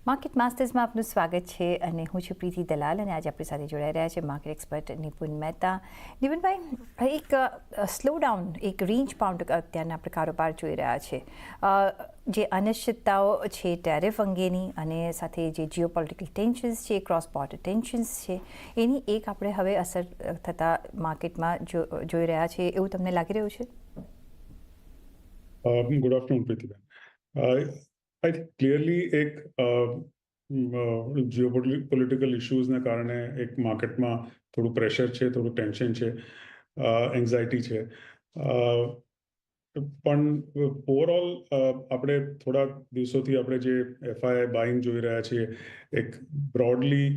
Market માસ્ટર્સમાં આપનું સ્વાગત છે અને હું છું પ્રીતિ દલાલ અને આજે આપણી સાથે જોડાઈ રહ્યા છે માર્કેટ એક્સપર્ટ નિપુન મહેતા. નિપુનભાઈ, એક સ્લો ડાઉન, એક રેન્જ બાઉન્ડ અત્યારના આપણે કારોબાર જોઈ રહ્યા છે. જે અનિશ્ચિતતાઓ છે ટેરિફ અંગેની અને સાથે જે જીઓપોલિટિકલ ટેન્શન્સ છે, ક્રોસ બોર્ડર ટેન્શન્સ છે, એની એક આપણે હવે અસર થતાં માર્કેટમાં જોઈ રહ્યા છે એવું તમને લાગી રહ્યું છે? Good afternoon Pritiben. I think clearly એક જીઓપોલિટિકલ ઇશ્યુઝના કારણે એક માર્કેટમાં થોડું પ્રેશર છે, થોડું ટેન્શન છે, એન્ઝાયટી છે. પણ ઓવરઓલ આપણે થોડા દિવસોથી આપણે જે એફઆઈ બાઇંગ જોઈ રહ્યા છીએ, એક બ્રોડલી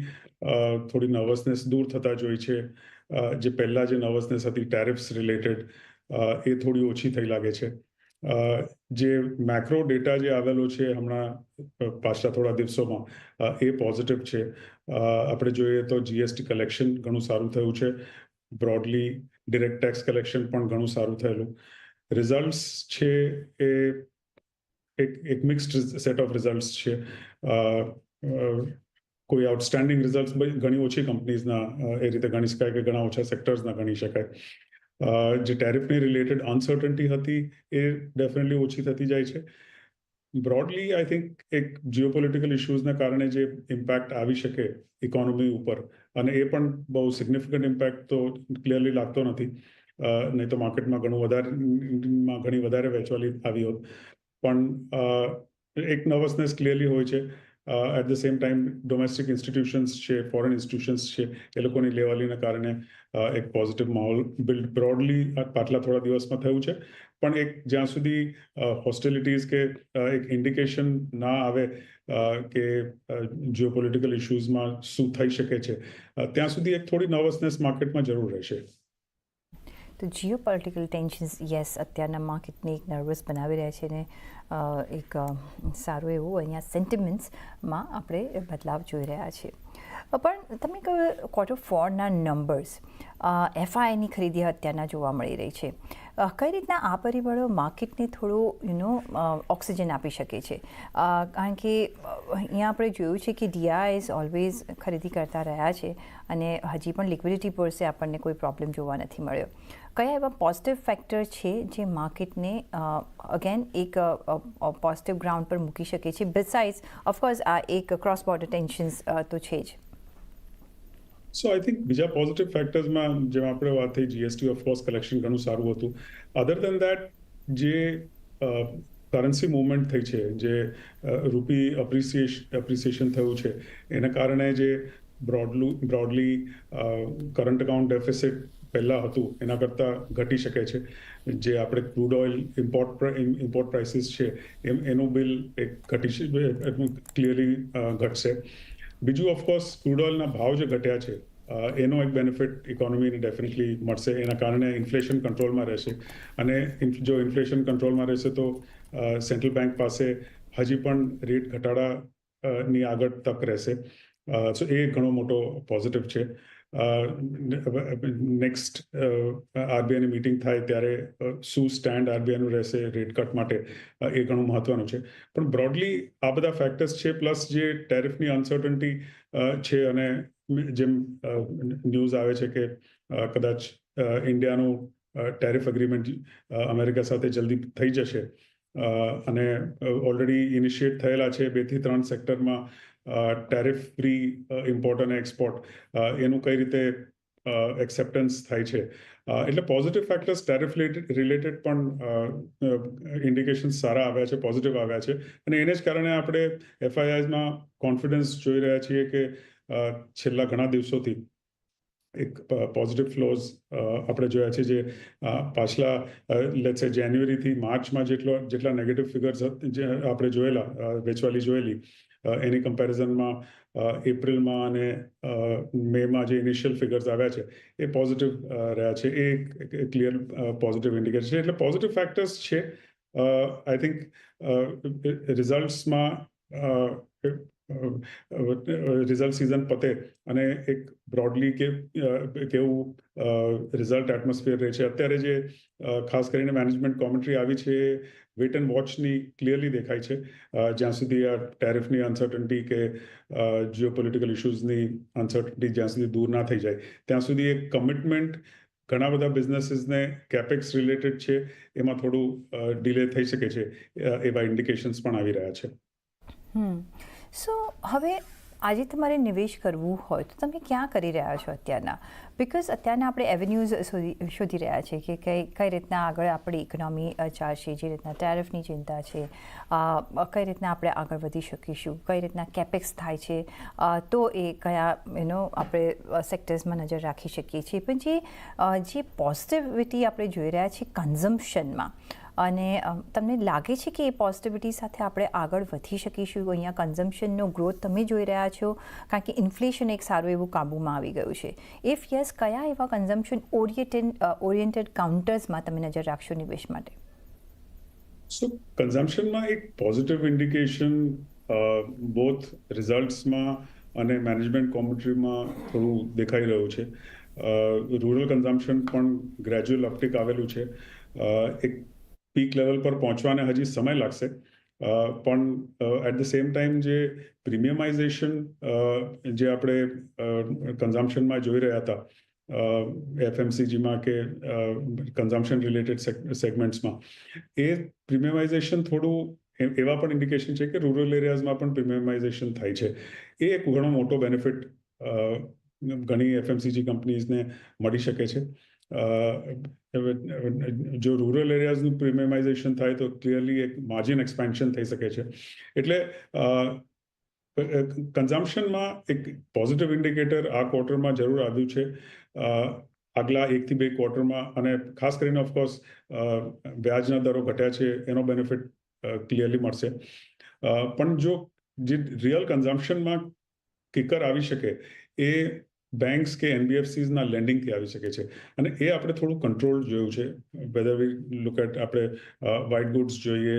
થોડી નર્વસનેસ દૂર થતા જોઈ છે. જે પહેલાં જે નર્વસનેસ હતી ટેરિફ્સ રિલેટેડ, એ થોડી ઓછી થઈ લાગે છે. જે મેક્રો ડેટા જે આવેલો છે હમણાં પાછલા થોડા દિવસોમાં, એ પોઝિટિવ છે. આપણે જોઈએ તો જીએસટી કલેક્શન ઘણું સારું થયું છે. બ્રોડલી ડિરેક્ટ ટેક્સ કલેક્શન પણ ઘણું સારું થયેલું. રિઝલ્ટ્સ છે એ એક મિક્સ્ડ સેટ ઓફ રિઝલ્ટ્સ છે. કોઈ આઉટસ્ટેન્ડિંગ રિઝલ્ટ્સ ઘણી ઓછી કંપનીઝના એ રીતે ગણી શકાય કે ઘણા ઓછા સેક્ટર્સના ગણી શકાય. જે ટેરિફની રિલેટેડ અનસર્ટન્ટી હતી એ ડેફિનેટલી ઓછી થતી જાય છે. બ્રોડલી આઈ થિંક એક જીઓપોલિટિકલ ઇશ્યુઝના કારણે જે ઇમ્પેક્ટ આવી શકે ઇકોનોમી ઉપર, અને એ પણ બહુ સિગ્નિફિકન્ટ ઇમ્પેક્ટ તો ક્લિયરલી લાગતો નથી. નહીં તો માર્કેટમાં ઘણી વધારે વેચવાલી આવી હોત. પણ એક નર્વસનેસ ક્લિયરલી હોય છે. At the same time domestic institutions છે, ફોરેન ઇન્સ્ટિટ્યુશન્સ છે, એ લોકોની લેવાલીના કારણે એક પોઝિટિવ માહોલ બિલ્ડ બ્રોડલી પાછલા થોડા દિવસમાં થયું છે. પણ એક જ્યાં સુધી હોસ્ટિલિટીઝ કે એક ઇન્ડિકેશન ના આવે કે જીઓપોલિટિકલ ઇશ્યુઝમાં શું થઈ શકે છે, ત્યાં સુધી એક થોડી નર્વસનેસ માર્કેટમાં જરૂર રહેશે. તો જીઓપોલિટિકલ ટેન્શન્સ યસ અત્યારના માર્કેટને એક નર્વસ બનાવી રહ્યા છે ને એક સારું એવું અહીંયા સેન્ટિમેન્ટ્સમાં આપણે બદલાવ જોઈ રહ્યા છીએ. પણ તમે કહ્યું Q4ના નંબર્સ, એફઆઈની ખરીદી અત્યારના જોવા મળી રહી છે. કઈ રીતના આ પરિબળો માર્કેટને થોડું ઓક્સિજન આપી શકે છે? કારણ કે અહીંયા આપણે જોયું છે કે ડીઆઈએસ ઓલવેઝ ખરીદી કરતા રહ્યા છે અને હજી પણ લિક્વિડિટી પર સે આપણને કોઈ પ્રોબ્લેમ જોવા નથી મળ્યો. કયા એવા પોઝિટિવ ફેક્ટર છે જે માર્કેટને અગેન એક પોઝિટિવ ગ્રાઉન્ડ પર મૂકી શકે છે? બિસાઇડ્સ ઓફકોર્સ આ એક ક્રોસ બોર્ડર ટેન્શન્સ તો છે જ. સો આઈ થિંક બીજા પોઝિટિવ ફેક્ટર્સમાં જેમ આપણે વાત થઈ, જીએસટી ઓફકોર્સ કલેક્શન ઘણું સારું હતું. અધર દેન દેટ જે કરન્સી મુવમેન્ટ થઈ છે, જે રૂપી એપ્રિસિએશન થયું છે, એના કારણે જે બ્રોડલી કરંટ અકાઉન્ટ ડેફિસિટ પહેલાં હતું એના કરતાં ઘટી શકે છે. જે આપણે ક્રૂડ ઓઇલ ઇમ્પોર્ટ પ્રાઇસીસ છે એનું બિલ એક ક્લિયરલી ઘટશે. બીજું ઓફકોર્સ ક્રૂડ ઓઇલના ભાવ જે ઘટ્યા છે એનો એક બેનિફિટ ઇકોનોમીને ડેફિનેટલી મળશે. એના કારણે ઇન્ફ્લેશન કંટ્રોલમાં રહેશે, અને જો ઇન્ફ્લેશન કંટ્રોલમાં રહેશે તો સેન્ટ્રલ બેંક પાસે હજી પણ રેટ ઘટાડાની આગળ તક રહેશે. સો એ ઘણો મોટો પોઝિટિવ છે. નેક્સ્ટ આરબીઆઈની મીટિંગ થાય ત્યારે શું સ્ટેન્ડ આરબીઆઈનું રહેશે રેટ કટ માટે, એ ઘણું મહત્વનું છે. પણ બ્રોડલી આ બધા ફેક્ટર્સ છે, પ્લસ જે ટેરિફની અનસર્ટન્ટી છે, અને જેમ ન્યૂઝ આવે છે કે કદાચ ઇન્ડિયાનું ટેરિફ એગ્રીમેન્ટ અમેરિકા સાથે જલ્દી થઈ જશે, અને ઓલરેડી ઇનિશિએટ થયેલા છે 2 થી 3 સેક્ટરમાં ટેરિફ ફ્રી ઇમ્પોર્ટ અને એક્સપોર્ટ, એનું કઈ રીતે એક્સેપ્ટન્સ થાય છે. એટલે પોઝિટિવ ફેક્ટર્સ ટેરિફ રિલેટેડ પણ ઇન્ડિકેશન સારા આવ્યા છે, પોઝિટિવ આવ્યા છે, અને એને જ કારણે આપણે એફઆઈઆઈમાં કોન્ફિડન્સ જોઈ રહ્યા છીએ કે છેલ્લા ઘણા દિવસોથી એક પોઝિટિવ ફ્લોઝ આપણે જોયા છે. જે પાછલા લેટ્સ સે જાન્યુઆરીથી માર્ચમાં જેટલા નેગેટિવ ફિગર્સ જે આપણે જોયેલા વેચવાલી જોયેલી, એની કમ્પેરિઝનમાં એપ્રિલમાં અને મેમાં જે ઇનિશિયલ ફિગર્સ આવ્યા છે એ પોઝિટિવ રહ્યા છે. એ એક ક્લિયર પોઝિટિવ ઇન્ડિકેટર છે. એટલે પોઝિટિવ ફેક્ટર્સ છે. આઈ થિંક રિઝલ્ટ્સમાં રિઝલ્ટ સિઝન પતે અને એક બ્રોડલી કેવું રિઝલ્ટ એટમોસ્ફિયર રહે છે. અત્યારે જે ખાસ કરીને મેનેજમેન્ટ કોમેન્ટ્રી આવી છે એ વેટ એન્ડ વોચની ક્લિયરલી દેખાય છે. જ્યાં સુધી આ ટેરિફની અનસર્ટનિટી કે જીઓપોલિટિકલ ઇશ્યુઝની અનસર્ટનિટી જ્યાં સુધી દૂર ના થઈ જાય ત્યાં સુધી એક કમિટમેન્ટ ઘણા બધા બિઝનેસીસને કેપેક્સ રિલેટેડ છે એમાં થોડું ડિલે થઈ શકે છે. એવા ઇન્ડિકેશન્સ પણ આવી રહ્યા છે. સો હવે આજે તમારે નિવેશ કરવું હોય તો તમે ક્યાં કરી રહ્યા છો અત્યારના? બિકોઝ અત્યારના આપણે એવેન્યુઝ શોધી રહ્યા છીએ કે કઈ રીતના આગળ આપણી ઇકોનોમી ચાલશે, જે રીતના ટેરિફની ચિંતા છે, કઈ રીતના આપણે આગળ વધી શકીશું, કઈ રીતના કેપેક્સ થાય છે, તો એ કયા આપણે સેક્ટર્સમાં નજર રાખી શકીએ છીએ. પણ જે પોઝિટિવિટી આપણે જોઈ રહ્યા છીએ કન્ઝમ્પશનમાં, અને તમને લાગે છે કે એ પોઝિટિવિટી સાથે આપણે આગળ વધી શકીશું? અહીંયા કન્ઝમ્પશનનો ગ્રોથ તમે જોઈ રહ્યા છો કારણ કે ઇન્ફ્લેશન એક સારું એવું કાબૂમાં આવી ગયું છે. ઇફ યસ, કયા એવા કન્ઝમ્પશન ઓરિએન્ટેડ કાઉન્ટર્સમાં તમે નજર રાખશો નિવેશ માટે? સો કન્ઝમ્પશનમાં એક પોઝિટિવ ઇન્ડિકેશન બોથ રિઝલ્ટ્સમાં અને મેનેજમેન્ટ કોમેન્ટ્રીમાં થોડું દેખાઈ રહ્યું છે. રૂરલ કન્ઝમ્પશન પણ ગ્રેજ્યુઅલ અપટિક આવેલું છે. એક પીક લેવલ પર પહોંચવાને હજી સમય લાગશે, પણ એટ ધ સેમ ટાઈમ જે પ્રીમિયમાઇઝેશન જે આપણે કન્ઝમ્પશનમાં જોઈ રહ્યા હતા એફએમસીજીમાં કે કન્ઝમ્પશન રિલેટેડ સેગમેન્ટ્સમાં, એ પ્રીમિયમાઇઝેશન થોડું એવા પણ ઇન્ડિકેશન છે કે રૂરલ એરિયાઝમાં પણ પ્રીમિયમાઇઝેશન થાય છે. એ એક ઘણો મોટો બેનિફિટ ઘણી એફએમસીજી કંપનીઝને મળી શકે છે. જો રૂરલ એરિયાઝનું પ્રીમિયમાઇઝેશન થાય તો ક્લિયરલી એક માર્જિન એક્સપેન્શન થઈ શકે છે. એટલે કન્ઝમ્પશનમાં એક પોઝિટિવ ઇન્ડિકેટર આ ક્વાર્ટરમાં જરૂર આવ્યું છે. આગલા 1 થી 2 ક્વાર્ટરમાં, અને ખાસ કરીને ઓફકોર્સ વ્યાજના દરો ઘટ્યા છે એનો બેનિફિટ ક્લિયરલી મળશે. પણ જો જે રિયલ કન્ઝમ્પશનમાં કિકર આવી શકે એ બેંક્સ કે એનબીએફસીઝના લેન્ડિંગથી આવી શકે છે, અને એ આપણે થોડું કંટ્રોલ જોયું છે. વેધર વી લુક એટ આપણે વ્હાઇટ ગુડ્સ જોઈએ,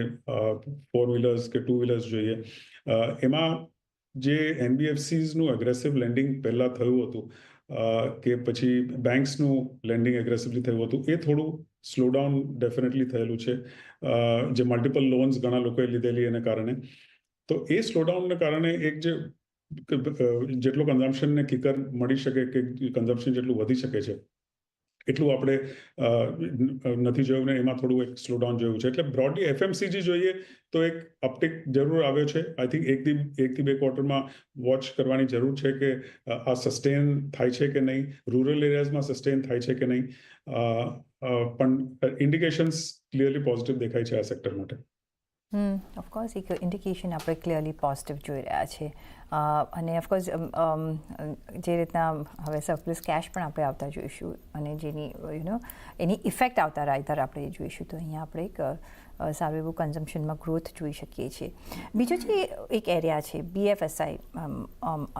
4 વ્હીલર્સ કે 2 વ્હીલર્સ જોઈએ, એમાં જે એનબીએફસીઝનું એગ્રેસિવ લેન્ડિંગ પહેલાં થયું હતું કે પછી બેંક્સનું લેન્ડિંગ એગ્રેસિવલી થયું હતું, એ થોડું સ્લોડાઉન ડેફિનેટલી થયેલું છે. જે મલ્ટિપલ લોન્સ ઘણા લોકોએ લીધેલી એને કારણે, તો એ સ્લોડાઉનને કારણે એક જે જેટલો કન્ઝમ્પશનને કિકર મળી શકે કે કન્ઝમ્પશન જેટલું વધી શકે છે એટલું આપણે નથી જોયું ને એમાં થોડું એક સ્લોડાઉન જોયું છે. એટલે બ્રોડલી એફએમસીજી જોઈએ તો એક અપટિક જરૂર આવ્યો છે. આઈ થિંક 1 થી 2 ક્વાર્ટરમાં વોચ કરવાની જરૂર છે કે આ સસ્ટેન થાય છે કે નહીં, રૂરલ એરિયાઝમાં સસ્ટેન થાય છે કે નહીં. પણ ઇન્ડિકેશન્સ ક્લિયરલી પોઝિટિવ દેખાય છે આ સેક્ટર માટે. ઓફકોર્સ એક ઇન્ડિકેશન આપણે ક્લિયરલી પોઝિટિવ જોઈ રહ્યા છીએ. અને ઓફકોર્સ જે રીતના હવે સરપ્લસ કેશ પણ આપણે આવતા જોઈશું, અને જેની એની ઇફેક્ટ આવતા રાયતર આપણે જોઈશું, તો અહીંયા આપણે એક સારું એવું કન્ઝમ્પશનમાં ગ્રોથ જોઈ શકીએ છીએ. બીજો જે એક એરિયા છે બીએફએસઆઈ,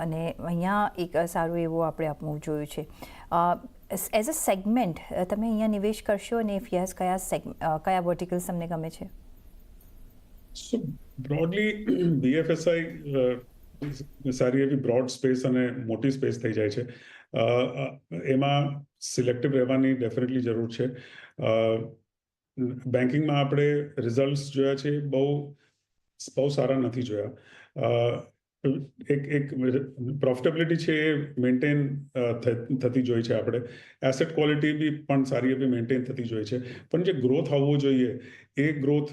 અને અહીંયા એક સારું એવું આપણે અપમૂવ જોયું છે. એઝ અ સેગમેન્ટ તમે અહીંયા નિવેશ કરશો, અને ઇફ યસ, કયા વર્ટિકલ્સ તમને ગમે છે? સો બ્રોડલી બીએફએસઆઈ સારી એવી બ્રોડ સ્પેસ અને મોટી સ્પેસ થઈ જાય છે. એમાં સિલેક્ટિવ રહેવાની ડેફિનેટલી જરૂર છે. બેન્કિંગમાં આપણે રિઝલ્ટ્સ જોયા છે, બહુ સારા નથી જોયા. એક પ્રોફિટેબિલિટી છે એ મેન્ટેન થતી જોઈ છે આપણે. એસેટ ક્વોલિટી બી પણ સારી એવી મેન્ટેન થતી જોઈ છે. પણ જે ગ્રોથ આવવો જોઈએ એ ગ્રોથ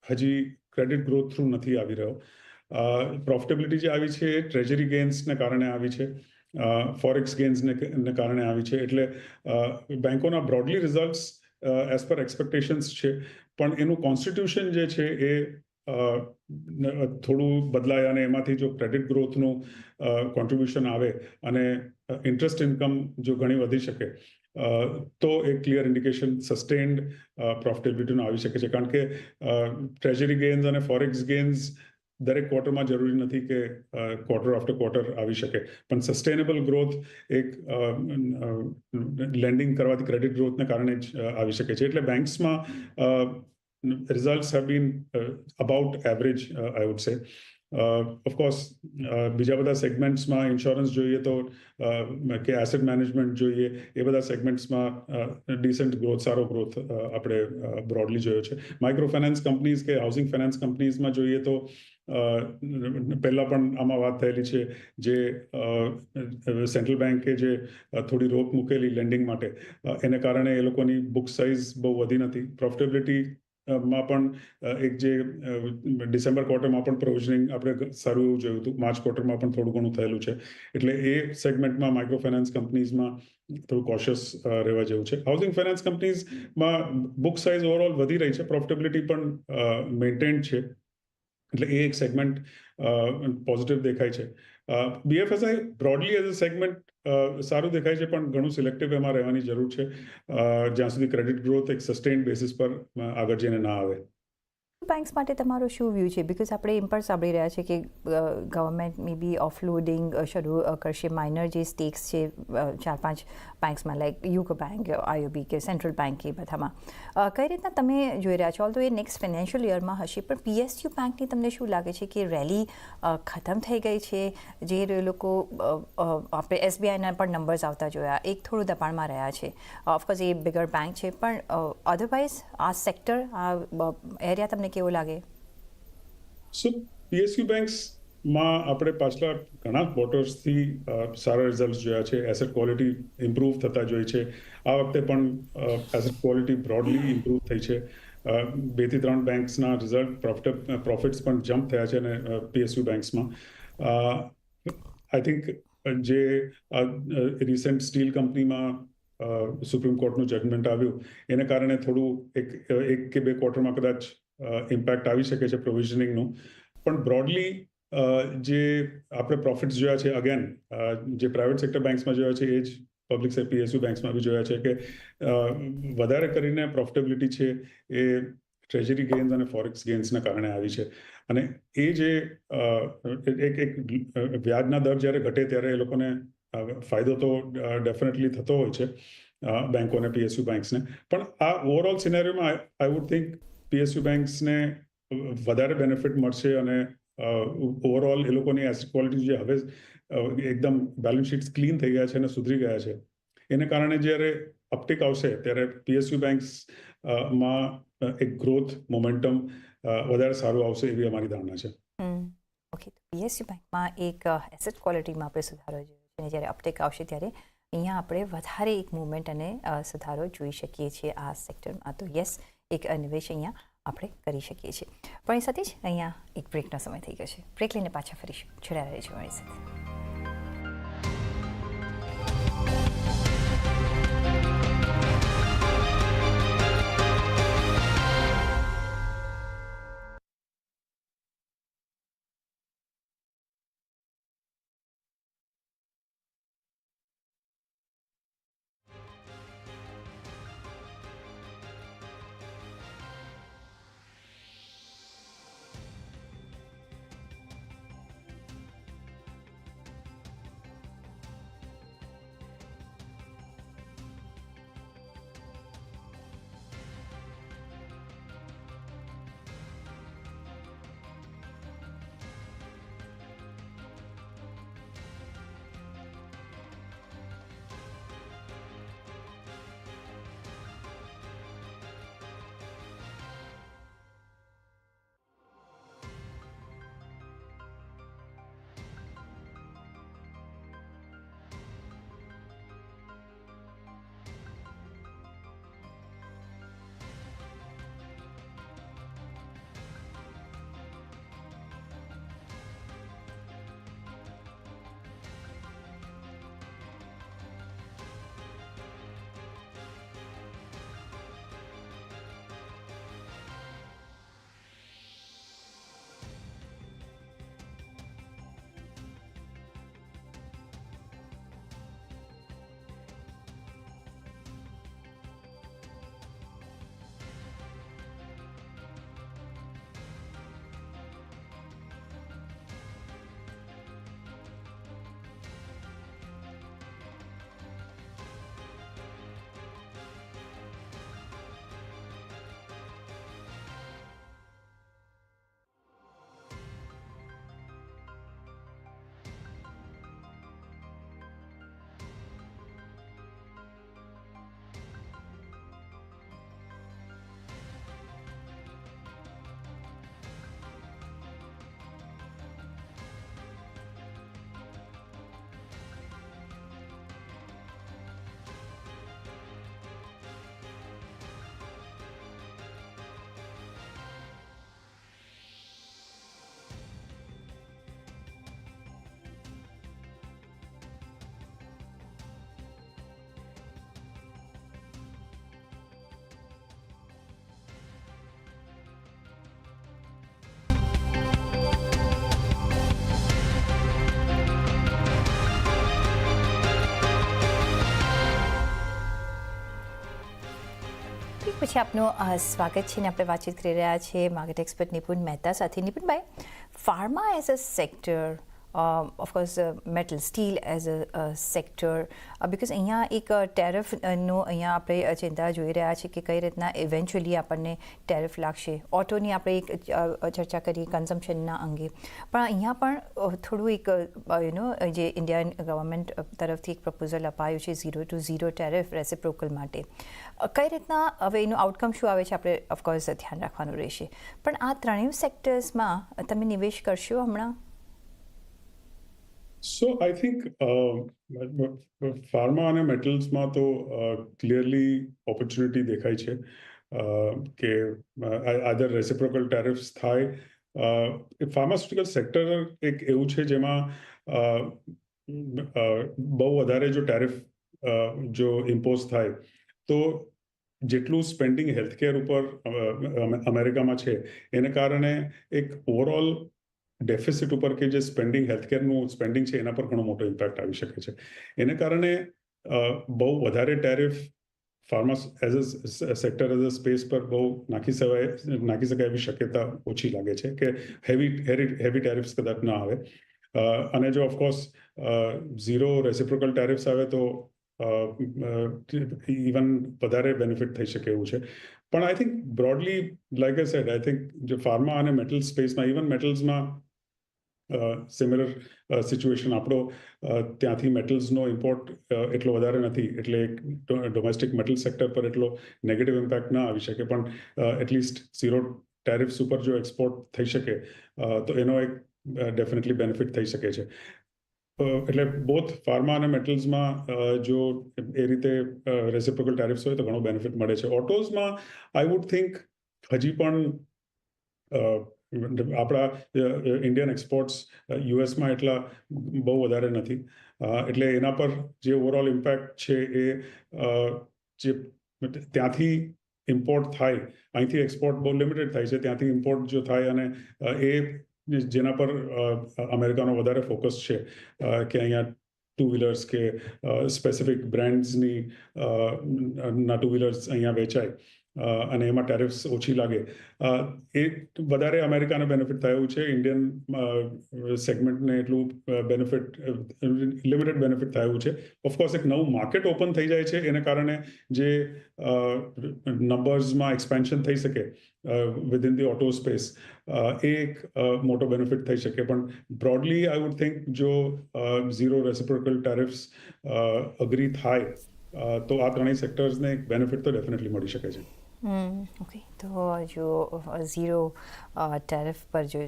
હજી ક્રેડિટ ગ્રોથ થ્રુ નથી આવી રહ્યો. પ્રોફિટેબિલિટી જે આવી છે એ ટ્રેઝરી ગેન્સને કારણે આવી છે, ફોરેક્સ ગેન્સને કારણે આવી છે. એટલે બેન્કોના broadly results as per expectations છે, પણ એનું કોન્સ્ટિટ્યુશન જે છે એ થોડું બદલાય, અને એમાંથી જો ક્રેડિટ ગ્રોથનું કોન્ટ્રીબ્યુશન આવે અને ઇન્ટરેસ્ટ ઇન્કમ જો ઘણી વધી શકે તો એક ક્લિયર ઇન્ડિકેશન સસ્ટેન્ડ પ્રોફિટેબિલિટીનું આવી શકે છે. કારણ કે ટ્રેઝરી ગેન્સ અને ફોરેક્સ ગેન્સ દરેક ક્વાર્ટરમાં જરૂરી નથી કે ક્વાર્ટર આફ્ટર ક્વાર્ટર આવી શકે, પણ સસ્ટેનેબલ ગ્રોથ એક લેન્ડિંગ કરવાથી ક્રેડિટ ગ્રોથને કારણે જ આવી શકે છે. એટલે બેંક્સમાં results have been about average, I would say. Of course બીજા બધા સેગમેન્ટ્સમાં ઇન્સ્યોરન્સ જોઈએ તો કે એસેટ મેનેજમેન્ટ જોઈએ, એ બધા સેગમેન્ટ્સમાં ડિસન્ટ ગ્રોથ, સારો ગ્રોથ આપણે બ્રોડલી જોયો છે. માઇક્રો ફાઇનાન્સ કંપનીઝ કે હાઉસિંગ ફાઇનાન્સ કંપનીઝમાં જોઈએ તો પહેલાં પણ આમાં વાત થયેલી છે, જે સેન્ટ્રલ બેન્કે જે થોડી રોક મૂકેલી લેન્ડિંગ માટે, એને કારણે એ લોકોની બુક સાઇઝ બહુ વધી નથી. પ્રોફિટેબિલિટી માં પણ એક જે ડિસેમ્બર ક્વાર્ટરમાં પણ પ્રોવિઝનિંગ આપણે સારું એવું જોયું હતું, માર્ચ ક્વાર્ટરમાં પણ થોડું ઘણું થયેલું છે. એટલે એ સેગમેન્ટમાં માઇક્રો ફાઇનાન્સ કંપનીઝમાં થોડું કોશિયસ રહેવા જેવું છે. હાઉસિંગ ફાઇનાન્સ કંપનીઝમાં બુક સાઇઝ ઓવરઓલ વધી રહી છે, પ્રોફિટેબિલિટી પણ મેન્ટેન છે, એટલે એ એક સેગમેન્ટ પોઝિટિવ દેખાય છે. BFSI broadly as a segment સારું દેખાય છે, પણ ઘણું સિલેક્ટિવ એમાં રહેવાની જરૂર છે, જ્યાં સુધી ક્રેડિટ ગ્રોથ એક સસ્ટેઇન બેસિસ પર આગળ જઈને ના આવે. બેંક્સ માટે તમારો શું વ્યૂ છે? બીકોઝ આપણે એમ પણ સાંભળી રહ્યા છે કે ગવર્મેન્ટ મે બી ઓફલોડિંગ શરૂ કરશે. માઇનર જે સ્ટેક્સ છે 4-5 બેંક્સમાં, લાઈક યુકો બેંક, IOB કે સેન્ટ્રલ બેંક, એ બધામાં કઈ રીતના તમે જોઈ રહ્યા છો? ઓલ તો એ નેક્સ્ટ ફાઇનાન્શિયલ યરમાં હશે, પણ PSU બેંકની તમને શું લાગે છે કે રેલી ખતમ થઈ ગઈ છે? જે લોકો આપણે SBIના પણ નંબર્સ આવતા જોયા, એક થોડું દબાણમાં રહ્યા છે. ઓફકોર્સ એ બિગર બેંક છે, પણ અધરવાઇઝ આ સેક્ટર, આ એરિયા તમને કેવો લાગે? સો PSU બેંક્સમાં આપણે પાછલા ઘણા ક્વાર્ટર્સથી સારા રિઝલ્ટ જોયા છે, એસેટ ક્વોલિટી ઇમ્પ્રૂવ થતા જોઈ છે. આ વખતે પણ એસેટ ક્વોલિટી બ્રોડલી ઇમ્પ્રૂવ થઈ છે. 2-3 બેંક્સના રિઝલ્ટ, પ્રોફિટ્સ પણ જમ્પ થયા છે, અને PSU બેંક્સમાં આઈ થિંક જે રિસેન્ટ સ્ટીલ કંપનીમાં સુપ્રીમ કોર્ટનું જજમેન્ટ આવ્યું, એને કારણે થોડું એક કે 2 ક્વાર્ટરમાં કદાચ ઇમ્પેક્ટ આવી શકે છે પ્રોવિઝનિંગનું. પણ બ્રોડલી જે આપણે પ્રોફિટ્સ જોયા છે, અગેન જે પ્રાઇવેટ સેક્ટર બેંક્સમાં જોયા છે, એ જ પબ્લિક PSU બેંક્સમાં બી જોયા છે કે વધારે કરીને પ્રોફિટેબિલિટી છે એ ટ્રેઝરી ગેન્સ અને ફોરેક્સ ગેન્સના કારણે આવી છે. અને એ જે એક વ્યાજના દર જ્યારે ઘટે ત્યારે એ લોકોને ફાયદો તો ડેફિનેટલી થતો હોય છે, બેંકોને, PSU બેંક્સને. પણ આ ઓવરઓલ સિનેરિયોમાં આઈ વુડ થિંક PSU બેંક્સને વધારે બેનિફિટ મળશે, અને ઓવરઓલ એ લોકોની એસેટ ક્વોલિટી જે હવે એકદમ બેલેન્સ શીટ્સ ક્લીન થઈ ગયા છે અને સુધરી ગયા છે, એને કારણે જ્યારે અપટેક આવશે ત્યારે PSU બેંક્સમાં એક ગ્રોથ મોમેન્ટમ વધારે સારું આવશે, એવી અમારી ધારણા છે. ઓકે, તો PSU બેંકમાં એક એસેટ ક્વોલિટીમાં આપણે સુધારો જોયો છે, અને જ્યારે અપટેક આવશે ત્યારે અહીંયા આપણે વધારે એક મૂવમેન્ટ અને સુધારો જોઈ શકીએ છીએ આ સેક્ટરમાં. તો યસ, એક નિવેશ અહીંયા આપણે કરી શકીએ છીએ. પણ એ સાથે જ અહીંયા એક બ્રેકનો સમય થઈ ગયો છે. બ્રેક લઈને પાછા ફરીશું. જોડાયા રહેજો મારી સાથે. છે આપનું સ્વાગત છે ને આપણે વાતચીત કરી રહ્યા છીએ માર્કેટ એક્સપર્ટ નિપુણ મહેતા સાથે. નિપુણભાઈ, pharma as a sector, of course metal steel as a sector, because અહીંયા એક ટેરિફનો અહીંયા આપણે ચિંતા જોઈ રહ્યા છીએ કે કઈ રીતના ઇવેન્ચ્યુઅલી આપણને ટેરિફ લાગશે. ઓટોની આપણે એક ચર્ચા કરી કન્ઝમ્પશનના અંગે, પણ અહીંયા પણ થોડું એક જે ઇન્ડિયન ગવર્મેન્ટ તરફથી એક પ્રપોઝલ અપાયું છે 0 to 0 ટેરિફ રેસિપ્રોકલ માટે. કઈ રીતના હવે એનું આઉટકમ શું આવે છે આપણે ઓફકોર્સ ધ્યાન રાખવાનું રહેશે. પણ આ ત્રણેય સેક્ટર્સમાં તમે નિવેશ કરશો હમણાં? સો આઈ થિંક ફાર્મા અને મેટલ્સમાં તો ક્લિયરલી ઓપોર્ચ્યુનિટી દેખાય છે કે આધર રેસિપ્રોકલ ટેરિફ્સ થાય. ફાર્માસ્યુટિકલ સેક્ટર એક એવું છે જેમાં બહુ વધારે જો ટેરિફ જો ઇમ્પોઝ થાય તો જેટલું સ્પેન્ડિંગ હેલ્થકેર ઉપર અમેરિકામાં છે એને કારણે એક ઓવરઓલ ડેફિસિટ ઉપર કે જે સ્પેન્ડિંગ હેલ્થકેરનું સ્પેન્ડિંગ છે એના પર ઘણો મોટો ઇમ્પેક્ટ આવી શકે છે. એને કારણે બહુ વધારે tariff pharma as a sector as a space પર બહુ નાખી શકાય એવી શક્યતા ઓછી લાગે છે કે હેવી ટેરિફ્સ કદાચ ના આવે. અને જો ઓફકોર્સ ઝીરો રેસિપ્રોકલ ટેરિફ્સ આવે તો ઇવન વધારે બેનિફિટ થઈ શકે એવું છે. પણ I think broadly like I said, I think જે ફાર્મા અને મેટલ સ્પેસમાં, ઇવન મેટલ્સમાં સિમિલર સિચ્યુએશન. આપણો ત્યાંથી મેટલ્સનો ઇમ્પોર્ટ એટલો વધારે નથી, એટલે ડોમેસ્ટિક મેટલ સેક્ટર પર એટલો નેગેટિવ ઇમ્પેક્ટ ના આવી શકે. પણ એટલીસ્ટ ઝીરો ટેરિફ્સ ઉપર જો એક્સપોર્ટ થઈ શકે તો એનો એક ડેફિનેટલી બેનિફિટ થઈ શકે છે. એટલે બોથ ફાર્મા અને મેટલ્સમાં જો એ રીતે રેસિપ્રોકલ ટેરિફ્સ હોય તો ઘણો બેનિફિટ મળે છે. ઓટોઝમાં આઈ વુડ થિંક હજી પણ આપણા ઇન્ડિયન એક્સપોર્ટ્સ યુએસમાં એટલા બહુ વધારે નથી, એટલે એના પર જે ઓવરઓલ ઇમ્પેક્ટ છે એ જે ત્યાંથી ઇમ્પોર્ટ થાય, અહીંથી એક્સપોર્ટ બહુ લિમિટેડ થાય છે, ત્યાંથી ઇમ્પોર્ટ જો થાય અને એ જેના પર અમેરિકાનો વધારે ફોકસ છે કે અહીંયા ટુ વ્હીલર્સ કે સ્પેસિફિક બ્રાન્ડ્સની ના ટુ વ્હીલર્સ અહીંયા વેચાય અને એમાં ટેરિફ્સ ઓછી લાગે, એ વધારે અમેરિકાને બેનિફિટ થાય એવું છે. ઇન્ડિયન સેગમેન્ટને એટલું બેનિફિટ, લિમિટેડ બેનિફિટ થાય એવું છે. ઓફકોર્સ એક નવું માર્કેટ ઓપન થઈ જાય છે, એને કારણે જે નંબર્સમાં એક્સપેન્શન થઈ શકે વિધિન ધી ઓટો સ્પેસ, એ એક મોટો બેનિફિટ થઈ શકે. પણ બ્રોડલી આઈ વુડ થિંક જો ઝીરો રેસિપ્રોકલ ટેરિફ્સ અગ્રી થાય તો આ ત્રણેય સેક્ટર્સને એક બેનિફિટ તો ડેફિનેટલી મળી શકે છે. ઓકે, તો જો ઝીરો ટેરિફ પર જો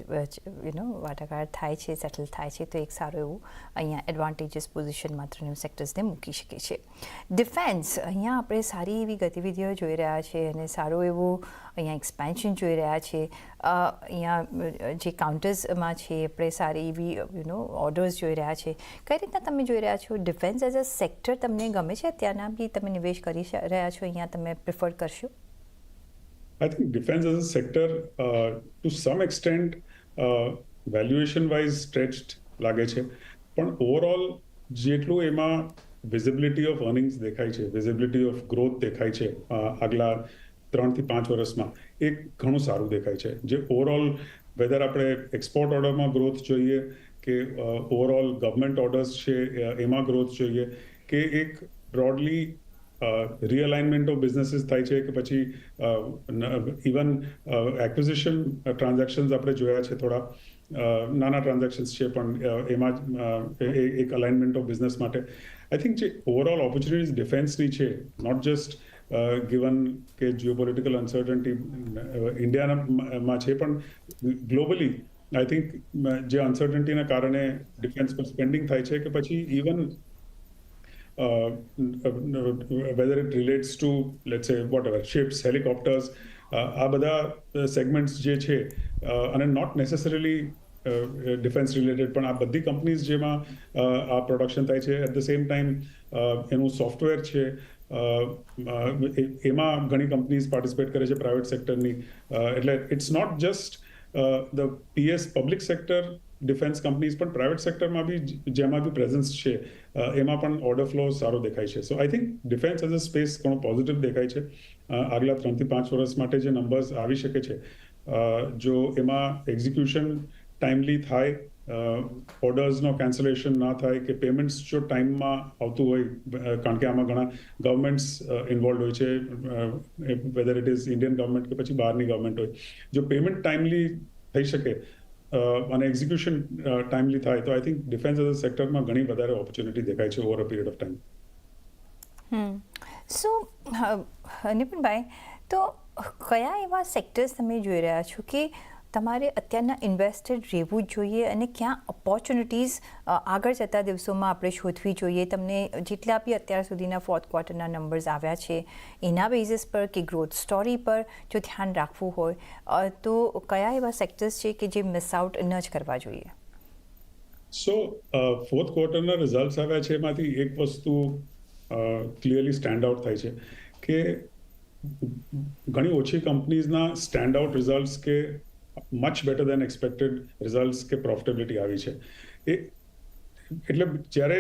વાટાઘાટ થાય છે, સેટલ થાય છે, તો એક સારું એવું અહીંયા એડવાન્ટેજીસ પોઝિશનમાં ત્રણેય સેક્ટર્સને મૂકી શકે છે. ડિફેન્સ, અહીંયા આપણે સારી એવી ગતિવિધિઓ જોઈ રહ્યા છે અને સારું એવું અહીંયા એક્સપેન્શન જોઈ રહ્યા છે. અહીંયા જે કાઉન્ટર્સમાં છે આપણે સારી એવી ઓર્ડર્સ જોઈ રહ્યા છે. કઈ રીતના તમે જોઈ રહ્યા છો ડિફેન્સ એઝ અ સેક્ટર? તમને ગમે છે? અત્યારના બી તમે નિવેશ કરી રહ્યા છો, અહીંયા તમે પ્રિફર કરશો? I think defense as a sector, to some extent, valuation-wise stretched લાગે છે, પણ ઓવરઓલ જેટલું એમાં વિઝિબિલિટી ઓફ અર્નિંગ્સ દેખાય છે, વિઝિબિલિટી ઓફ ગ્રોથ દેખાય છે આગલા 3 થી 5 વર્ષમાં, એ ઘણું સારું દેખાય છે. જે ઓવરઓલ વેધર આપણે એક્સપોર્ટ ઓર્ડરમાં ગ્રોથ જોઈએ કે ઓવરઓલ ગવર્મેન્ટ ઓર્ડર્સ છે એમાં ગ્રોથ જોઈએ કે એક બ્રોડલી રીઅલાઇનમેન્ટ ઓફ બિઝનેસીસ થાય છે કે પછી ઇવન એક્વિઝિશન ટ્રાન્ઝેક્શન્સ આપણે જોયા છે, થોડા નાના ટ્રાન્ઝેક્શન્સ છે પણ એમાં એક અલાઇનમેન્ટ ઓફ બિઝનેસ માટે. આઈ થિંક જે ઓવરઓલ ઓપોર્ચ્યુનિટીઝ ડિફેન્સની છે, નોટ જસ્ટ ગિવન કે જીઓપોલિટિકલ અનસર્ટન્ટી ઇન્ડિયામાં છે, પણ ગ્લોબલી આઈ થિંક જે અનસર્ટન્ટીના કારણે ડિફેન્સ પર સ્પેન્ડિંગ થાય છે કે પછી even whether it relates to, let's say, whatever, ships, helicopters, આ બધા સેગમેન્ટ્સ જે છે, અને નોટ નેસેસરીલી ડિફેન્સ રિલેટેડ, પણ આ બધી કંપનીઝ જેમાં આ પ્રોડક્શન થાય છે, એટ ધ સેમ ટાઈમ એનું સોફ્ટવેર છે, એમાં ઘણી કંપનીઝ પાર્ટિસિપેટ કરે છે પ્રાઇવેટ સેક્ટરની. એટલે it's not just the PS public sector defence companies પણ પ્રાઇવેટ સેક્ટરમાં બી જેમાં બી પ્રેઝન્સ છે એમાં પણ ઓર્ડર ફ્લો સારો દેખાય છે. So I think defence as a space ઘણો પોઝિટિવ દેખાય છે. આગલા 3 થી 5 વર્ષ માટે જે નંબર્સ આવી શકે છે, જો એમાં એક્ઝિક્યુશન ટાઈમલી થાય, ઓર્ડર્સનો કેન્સલેશન ના થાય કે પેમેન્ટ્સ જો ટાઈમમાં આવતું હોય, કારણ કે આમાં ઘણા ગવર્મેન્ટ્સ ઇન્વોલ્વ હોય છે, weather it is Indian government કે પછી બહારની ગવર્મેન્ટ હોય, જો પેમેન્ટ ટાઈમલી થઈ શકે અને એક્ઝિક્યુશન ટાઈમલી થાય તો I think defence as a સેક્ટરમાં ઘણી વધારે ઓપોર્ચ્યુનિટી દેખાય છે over a period of time. So નિપુણભાઈ, તો કયા એવા સેક્ટર્સ તમે જોઈ રહ્યા છો કે તમારે અત્યારના ઇન્વેસ્ટેડ રહેવું જ જોઈએ અને ક્યાં ઓપોર્ચ્યુનિટીઝ આગળ જતા દિવસોમાં આપણે શોધવી જોઈએ? તમને જેટલા બી અત્યાર સુધીના ફોર્થ ક્વાર્ટરના નંબર્સ આવ્યા છે એના બેઝિસ પર કે ગ્રોથ સ્ટોરી પર જો ધ્યાન રાખવું હોય તો કયા એવા સેક્ટર્સ છે કે જે મિસ આઉટ ન જ કરવા જોઈએ? સો ફોર્થ ક્વાર્ટરના રિઝલ્ટ્સ આવ્યા છે, એમાંથી એક વસ્તુ ક્લિયરલી સ્ટેન્ડ આઉટ થાય છે કે ઘણી ઓછી કંપનીઝના સ્ટેન્ડ આઉટ રિઝલ્ટ્સ કે much better than expected results કે પ્રોફિટેબિલિટી આવી છે. એટલે જ્યારે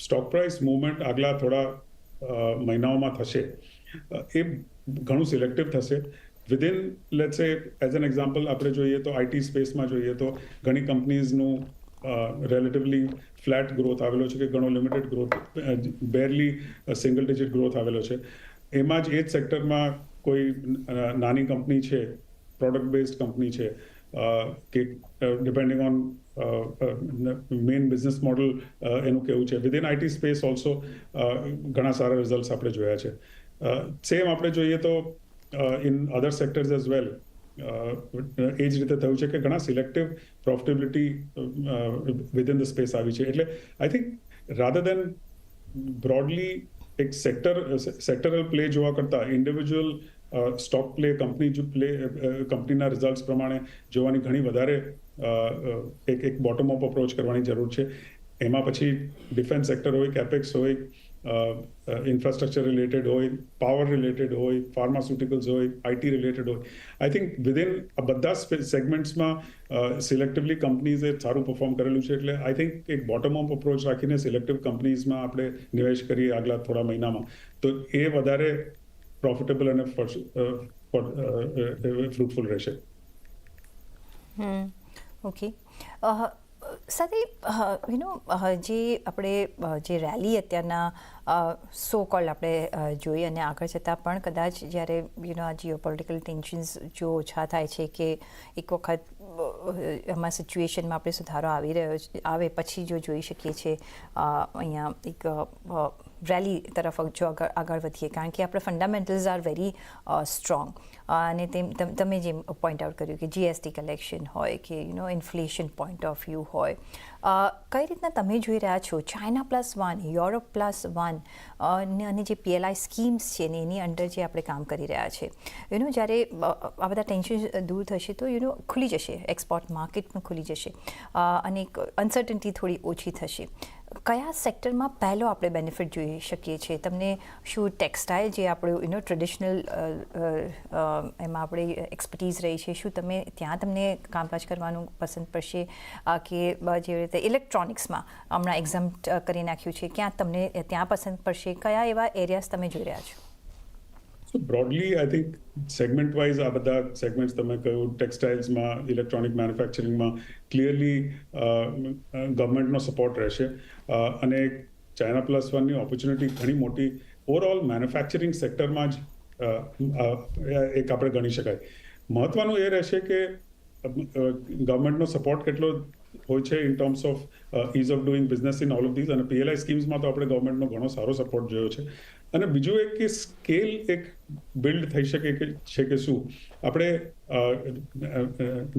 સ્ટોક પ્રાઇસ મૂવમેન્ટ આગલા થોડા મહિનાઓમાં થશે એ ઘણું સિલેક્ટિવ થશે. વિધિન લેટ્સ સે એઝ એન એક્ઝામ્પલ આપણે જોઈએ તો આઈટી સ્પેસમાં જોઈએ તો ઘણી કંપનીઝનું રિલેટિવલી ફ્લેટ ગ્રોથ આવેલો છે કે ઘણો limited growth, બેરલી single digit growth આવેલો છે. એમાં જ એ જ સેક્ટરમાં કોઈ નાની કંપની છે, પ્રોડક્ટ બેઝડ કંપની છે કે depending on main business model એનું કેવું છે, વિધિન આઈટી સ્પેસ ઓલ્સો ઘણા સારા રિઝલ્ટ્સ આપણે જોયા છે. સેમ આપણે જોઈએ તો in other sectors as well એ જ રીતે થયું છે કે ઘણા selective profitability within the space આવી છે. એટલે I think rather than broadly એક સેક્ટરલ પ્લે જોવા કરતાં ઇન્ડિવિજ્યુઅલ સ્ટોક પ્લે, કંપનીના રિઝલ્ટ્સ પ્રમાણે જોવાની ઘણી વધારે એક બોટમ અપ અપ્રોચ કરવાની જરૂર છે. એમાં પછી ડિફેન્સ સેક્ટર હોય, કેપેક્સ હોય, ઇન્ફ્રાસ્ટ્રક્ચર રિલેટેડ હોય, પાવર રિલેટેડ હોય, ફાર્માસ્યુટિકલ્સ હોય, આઈટી રિલેટેડ હોય, આઈ થિંક વિધિન આ બધા સેગમેન્ટ્સમાં સિલેક્ટિવલી કંપનીઝે સારું પરફોર્મ કરેલું છે. એટલે આઈ થિંક એક બોટમ અપ અપ્રોચ રાખીને સિલેક્ટિવ કંપનીઝમાં આપણે નિવેશ કરીએ આગલા થોડા મહિનામાં તો એ વધારે પ્રોફિટેબલ અને ફ્રૂટફુલ રહેશે. ઓકે. સાથે જે આપણે જે રેલી અત્યારના સો કોલ્ડ આપણે જોઈ અને આગળ જતાં પણ કદાચ જ્યારે આ જીઓપોલિટિકલ ટેન્શન્સ જો ઓછા થાય છે કે એક વખત એમાં સિચ્યુએશનમાં આપણે સુધારો આવે પછી જો જોઈ શકીએ છીએ અહીંયા એક રેલી તરફ જો આગળ વધીએ, કારણ કે આપણે ફંડામેન્ટલ્સ આર વેરી સ્ટ્રોંગ. અને તમે જેમ પોઈન્ટ આઉટ કર્યું કે જીએસટી કલેક્શન હોય કે ઇન્ફ્લેશન પોઈન્ટ ઓફ વ્યૂ હોય, કઈ રીતના તમે જોઈ રહ્યા છો China+1, Europe+1 અને જે PLI સ્કીમ્સ છે ને એની અંડર જે આપણે કામ કરી રહ્યા છે, જ્યારે આ બધા ટેન્શન દૂર થશે તો ખુલી જશે, એક્સપોર્ટ માર્કેટ પણ ખુલી જશે અને અનસર્ટનિટી થોડી ઓછી થશે. કયા સેક્ટરમાં પહેલો આપણે બેનિફિટ જોઈ શકીએ છીએ? તમને શું ટેક્સટાઇલ જે આપણું ટ્રેડિશનલ એમાં આપણે એક્સપર્ટીઝ રહી છે, શું તમને કામકાજ કરવાનું પસંદ પડશે કે જેવી રીતે ઇલેક્ટ્રોનિક્સમાં હમણાં એક્ઝામ કરી નાખ્યું છે, ક્યાં તમને ત્યાં પસંદ પડશે? કયા એવા એરિયાઝ તમે જોઈ રહ્યા છો? So broadly I think segment wise આ બધા સેગમેન્ટ્સ તમે કહ્યું, ટેક્સટાઇલ્સમાં, ઇલેક્ટ્રોનિક મેન્યુફેક્ચરિંગમાં ક્લિયરલી ગવર્મેન્ટનો સપોર્ટ રહેશે અને China+1ની ઓપોર્ચ્યુનિટી ઘણી મોટી ઓવરઓલ મેન્યુફેક્ચરિંગ સેક્ટરમાં જ એક આપણે ગણી શકાય. મહત્વનું એ રહેશે કે ગવર્મેન્ટનો સપોર્ટ કેટલો હોય છે in terms of ease of doing business in all of this, અને PLI સ્કીમ્સમાં તો આપણે ગવર્મેન્ટનો ઘણો સારો સપોર્ટ જોયો છે. અને બીજું એક કે સ્કેલ એક બિલ્ડ થઈ શકે છે કે શું આપણે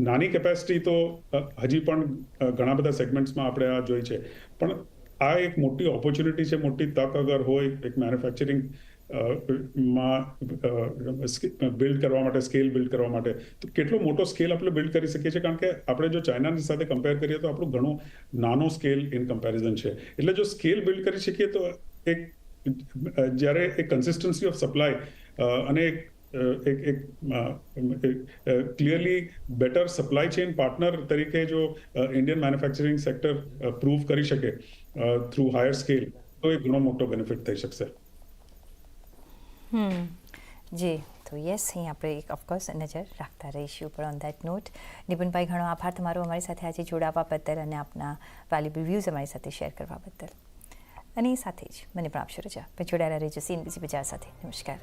નાની કેપેસિટી તો હજી પણ ઘણા બધા સેગમેન્ટ્સમાં આપણે આ જોઈ છે, પણ આ એક મોટી ઓપોર્ચ્યુનિટી છે, મોટી તક અગર હોય એક મેન્યુફેક્ચરિંગ માં બિલ્ડ કરવા માટે, સ્કેલ બિલ્ડ કરવા માટે, તો કેટલો મોટો સ્કેલ આપણે બિલ્ડ કરી શકીએ છીએ, કારણ કે આપણે જો ચાઇનાની સાથે કમ્પેર કરીએ તો આપણું ઘણું નાનો સ્કેલ ઇન કમ્પેરિઝન છે. એટલે જો સ્કેલ બિલ્ડ કરી શકીએ તો એક જ્યારે એક કન્સિસ્ટન્સી ઓફ સપ્લાય અને એક એક clearly better supply chain partner તરીકે જો ઇન્ડિયન મેન્યુફેક્ચરિંગ સેક્ટર પ્રૂવ કરી શકે થ્રુ હાયર સ્કેલ, તો એ ઘણો મોટો બેનિફિટ થઈ શકશે. જી, તો યસ, અહીં આપણે એક ઓફકોર્સ નજર રાખતા રહીશું. પણ ઓન દેટ નોટ, નિપુણભાઈ, ઘણો આભાર તમારો અમારી સાથે આજે જોડાવા બદલ અને આપના વેલ્યુબલ વ્યૂઝ અમારી સાથે શેર કરવા બદલ. અને એ સાથે જ મને પણ આપશો રજા. જોડાયેલા રહેજો CNBC બજાર સાથે. નમસ્કાર.